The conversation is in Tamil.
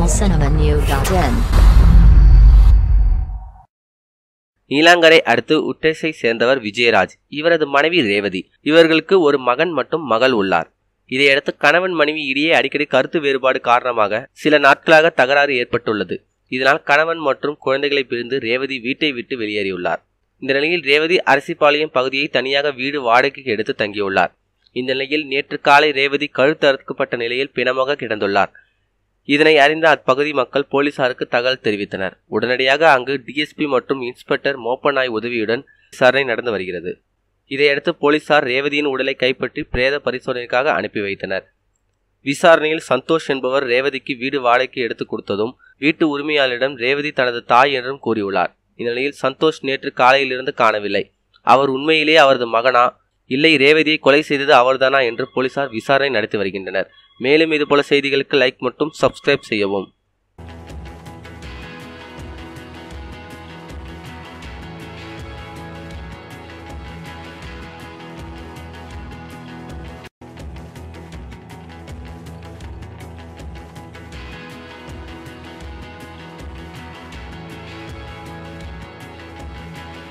tamilcinemanew.in. நீலாங்கரை அடுத்து உட்டேசை சேர்ந்தவர் விஜயராஜ். இவரது மனைவி ரேவதி. இவர்களுக்கு ஒரு மகன் மற்றும் மகள் உள்ளார். இதையடுத்து கணவன் மனைவி இடையே அடிக்கடி கருத்து வேறுபாடு காரணமாக சில நாட்களாக தகராறு ஏற்பட்டுள்ளது. இதனால் கணவன் மற்றும் குழந்தைகளை பிரிந்து ரேவதி வீட்டை விட்டு வெளியேறியுள்ளார். இந்த நிலையில் ரேவதி அரசிபாளையம் பகுதியை தனியாக வீடு வாடகைக்கு எடுத்து தங்கியுள்ளார். இந்த நிலையில் நேற்று காலை ரேவதி கழுத்து அறுக்கப்பட்ட நிலையில் பிணமாக கிடந்துள்ளார். இதனை அறிந்த அப்பகுதி மக்கள் போலீசாருக்கு தகவல் தெரிவித்தனர். உடனடியாக அங்கு டிஎஸ்பி மற்றும் இன்ஸ்பெக்டர் மோப்பநாய் உதவியுடன் விசாரணை நடந்து வருகிறது. இதையடுத்து போலீசார் ரேவதியின் உடலை கைப்பற்றி பிரேத பரிசோதனைக்காக அனுப்பி வைத்தனர். விசாரணையில் சந்தோஷ் என்பவர் ரேவதிக்கு வீடு வாடகைக்கு எடுத்து கொடுத்ததும் வீட்டு உரிமையாளரிடம் ரேவதி தனது தாய் என்றும் கூறியுள்ளார். இந்நிலையில் சந்தோஷ் நேற்று காலையிலிருந்து காணவில்லை. அவர் உண்மையிலேயே அவரது மகனா இல்லை ரேவதியை கொலை செய்தது அவர்தானா என்று போலீசார் விசாரணை நடத்தி வருகின்றனர். மேலும் இதுபோல செய்திகளுக்கு லைக் மற்றும் சப்ஸ்கிரைப் செய்யவும்.